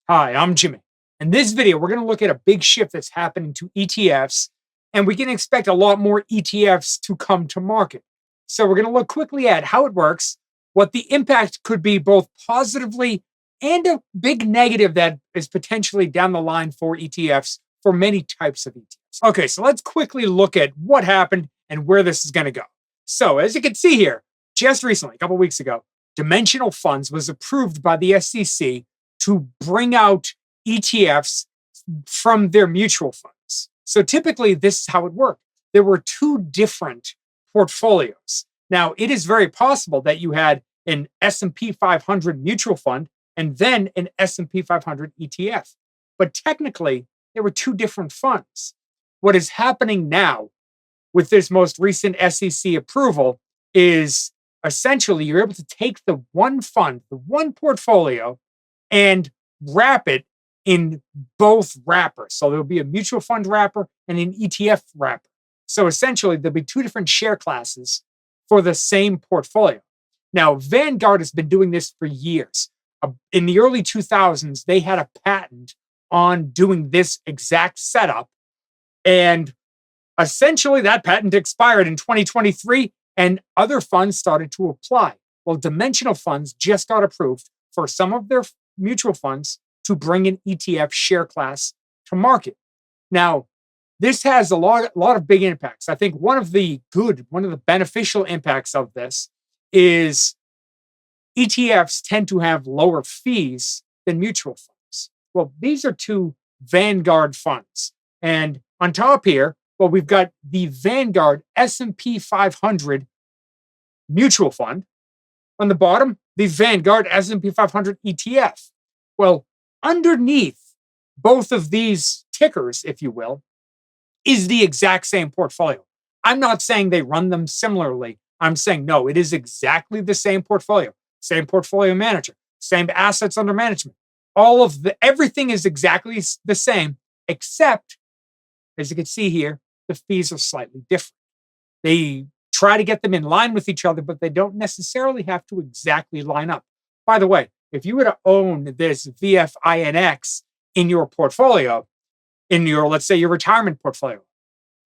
Hi, I'm Jimmy. In this video, we're going to look at a big shift that's happening to ETFs, and we can expect a lot more ETFs to come to market. So, we're going to look quickly at how it works, what the impact could be both positively and a big negative that is potentially down the line for ETFs for many types of ETFs. Okay, so let's quickly look at what happened and where this is going to go. So, as you can see here, just recently, a couple weeks ago, dimensional funds was approved by the SEC to bring out ETFs from their mutual funds. So typically, this is how it worked. There were two different portfolios. Now, it is very possible that you had an S&P 500 mutual fund and then an S&P 500 ETF. But technically, there were two different funds. What is happening now with this most recent SEC approval is essentially you're able to take the one fund, the one portfolio, and wrap it in both wrappers. So there'll be a mutual fund wrapper and an ETF wrapper. So essentially, there'll be two different share classes for the same portfolio. Now, Vanguard has been doing this for years. In the early 2000s, they had a patent on doing this exact setup. And essentially, that patent expired in 2023, and other funds started to apply. Well, dimensional funds just got approved for some of their mutual funds to bring an ETF share class to market. Now, this has a lot of big impacts. I think one of the beneficial impacts of this is ETFs tend to have lower fees than mutual funds. Well, these are two Vanguard funds. And on top here, well, we've got the Vanguard S&P 500 mutual fund. On the bottom, the Vanguard S&P 500 ETF. Well, underneath both of these tickers, if you will, is the exact same portfolio. I'm not saying they run them similarly. I'm saying, no, it is exactly the same portfolio manager, same assets under management. Everything is exactly the same, except, as you can see here, the fees are slightly different. They try to get them in line with each other, but they don't necessarily have to exactly line up. By the way, if you were to own this VFINX in your portfolio, let's say, your retirement portfolio,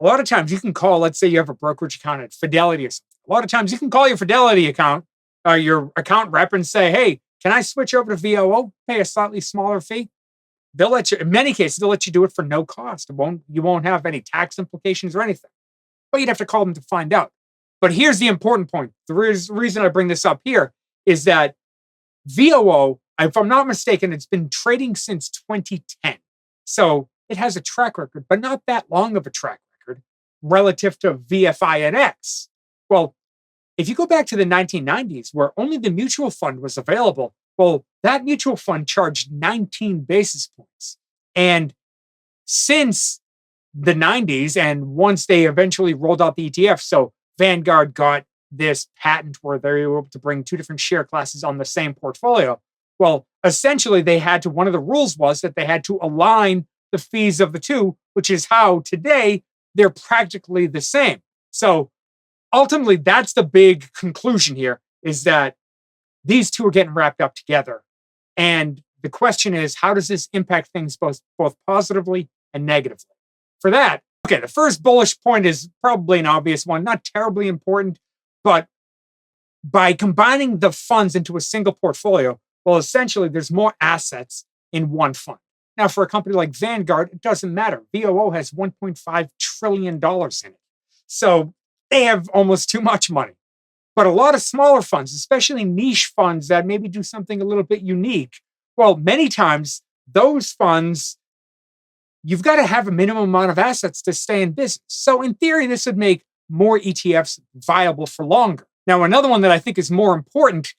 a lot of times you can call, let's say you have a brokerage account at Fidelity or something. A lot of times you can call your Fidelity account, your account rep, and say, hey, can I switch over to VOO, pay a slightly smaller fee? They'll let you, in many cases, they'll let you do it for no cost. You won't have any tax implications or anything. But you'd have to call them to find out. But here's the important point. The reason I bring this up here is that VOO, if I'm not mistaken, it's been trading since 2010. So it has a track record, but not that long of a track record relative to VFINX. Well, if you go back to the 1990s, where only the mutual fund was available, well, that mutual fund charged 19 basis points. And since the 90s, and once they eventually rolled out the ETF, so Vanguard got this patent where they were able to bring two different share classes on the same portfolio. Well, essentially, one of the rules was that they had to align the fees of the two, which is how today they're practically the same. So ultimately, that's the big conclusion here, is that these two are getting wrapped up together. And the question is, how does this impact things both positively and negatively? For that, okay, the first bullish point is probably an obvious one, not terribly important, but by combining the funds into a single portfolio, well, essentially, there's more assets in one fund. Now, for a company like Vanguard, it doesn't matter. VOO has $1.5 trillion in it. So they have almost too much money. But a lot of smaller funds, especially niche funds that maybe do something a little bit unique, well, many times those funds, you've got to have a minimum amount of assets to stay in business. So in theory, this would make more ETFs viable for longer. Now, another one that I think is more important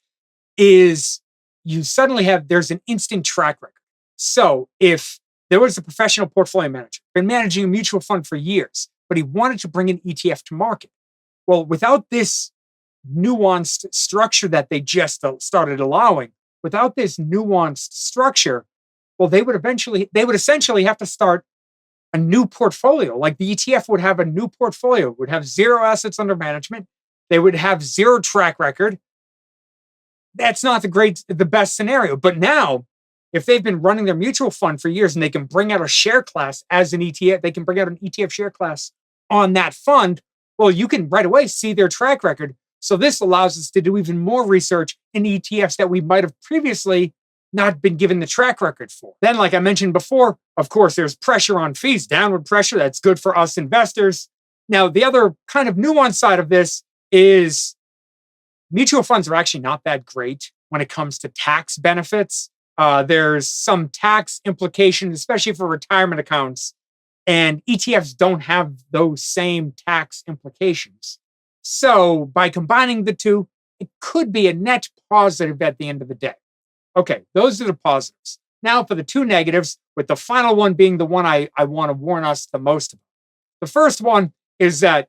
is there's an instant track record. So if there was a professional portfolio manager, been managing a mutual fund for years, but he wanted to bring an ETF to market. Well, without this nuanced structure that they just started allowing, without this nuanced structure, well, they would essentially have to start a new portfolio. Like the ETF would have a new portfolio, would have zero assets under management. They would have zero track record. That's not the best scenario. But now if they've been running their mutual fund for years and they can bring out a share class as an ETF, they can bring out an ETF share class on that fund. Well, you can right away see their track record. So this allows us to do even more research in ETFs that we might have previously not been given the track record for. Then, like I mentioned before, of course, there's pressure on fees, downward pressure. That's good for us investors. Now, the other kind of nuanced side of this is mutual funds are actually not that great when it comes to tax benefits. There's some tax implications, especially for retirement accounts, and ETFs don't have those same tax implications. So by combining the two, it could be a net positive at the end of the day. Okay, those are the positives. Now for the two negatives, with the final one being the one I want to warn us the most about. The first one is that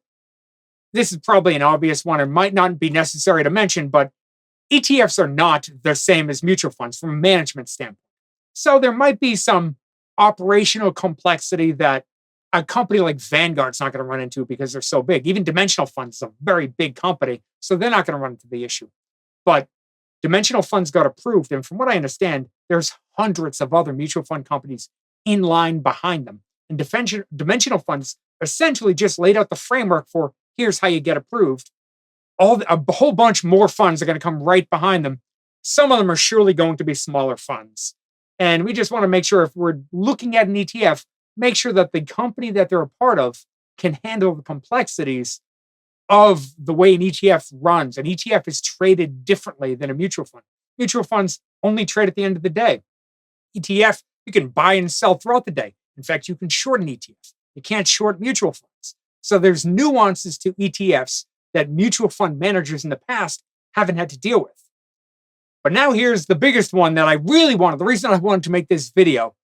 this is probably an obvious one and might not be necessary to mention, but ETFs are not the same as mutual funds from a management standpoint. So there might be some operational complexity that a company like Vanguard's not going to run into because they're so big. Even Dimensional Funds is a very big company, so they're not going to run into the issue. But Dimensional Funds got approved, and from what I understand, there's hundreds of other mutual fund companies in line behind them. And Dimensional Funds essentially just laid out the framework for here's how you get approved. A whole bunch more funds are going to come right behind them. Some of them are surely going to be smaller funds. And we just want to make sure if we're looking at an ETF, make sure that the company that they're a part of can handle the complexities of the way an ETF runs. An ETF is traded differently than a mutual fund. Mutual funds only trade at the end of the day. ETF, you can buy and sell throughout the day. In fact, you can short an ETF. You can't short mutual funds. So there's nuances to ETFs that mutual fund managers in the past haven't had to deal with. But now here's the biggest one that I really wanted. The reason I wanted to make this video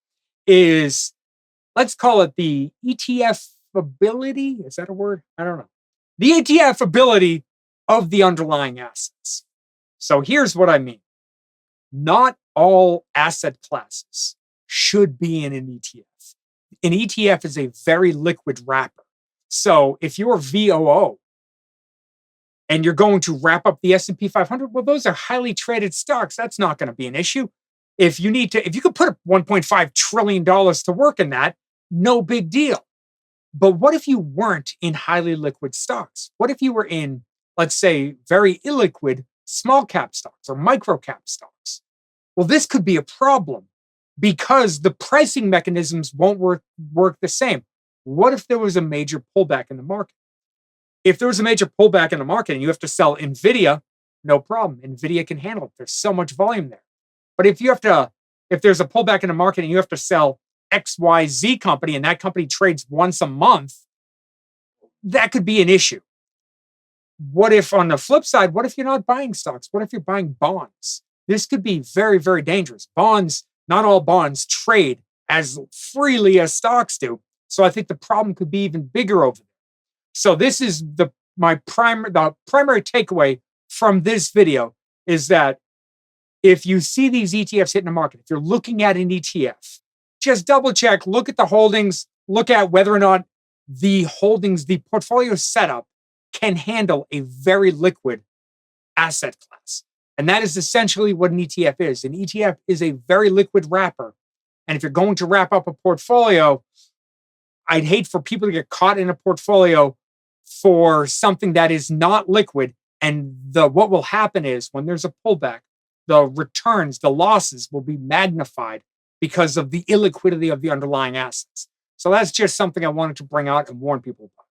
is, let's call it the ETF ability. Is that a word? I don't know. The ETF ability of the underlying assets. So here's what I mean. Not all asset classes should be in an ETF. An ETF is a very liquid wrapper. So if you're VOO and you're going to wrap up the S&P 500, well, those are highly traded stocks. That's not going to be an issue. If you could put $1.5 trillion to work in that, no big deal. But what if you weren't in highly liquid stocks? What if you were in, let's say, very illiquid small cap stocks or micro cap stocks? Well, this could be a problem because the pricing mechanisms won't work the same. What if there was a major pullback in the market? If there was a major pullback in the market and you have to sell NVIDIA, no problem. NVIDIA can handle it. There's so much volume there. But if there's a pullback in the market and you have to sell XYZ company and that company trades once a month, that could be an issue. What if on the flip side, what if you're not buying stocks? What if you're buying bonds? This could be very, very dangerous. Bonds, not all bonds trade as freely as stocks do. So I think the problem could be even bigger over there. So this is the primary takeaway from this video is that if you see these ETFs hitting the market, if you're looking at an ETF, just double check, look at the holdings, look at whether or not the holdings, the portfolio setup can handle a very liquid asset class. And that is essentially what an ETF is. An ETF is a very liquid wrapper. And if you're going to wrap up a portfolio, I'd hate for people to get caught in a portfolio for something that is not liquid. And what will happen is when there's a pullback, the returns, the losses will be magnified because of the illiquidity of the underlying assets. So that's just something I wanted to bring out and warn people about.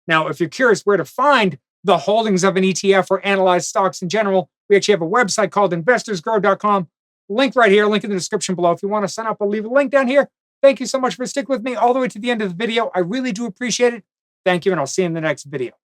Now, if you're curious where to find the holdings of an ETF or analyze stocks in general, we actually have a website called investorsgrow.com. Link right here, link in the description below. If you want to sign up, I'll leave a link down here. Thank you so much for sticking with me all the way to the end of the video. I really do appreciate it. Thank you, and I'll see you in the next video.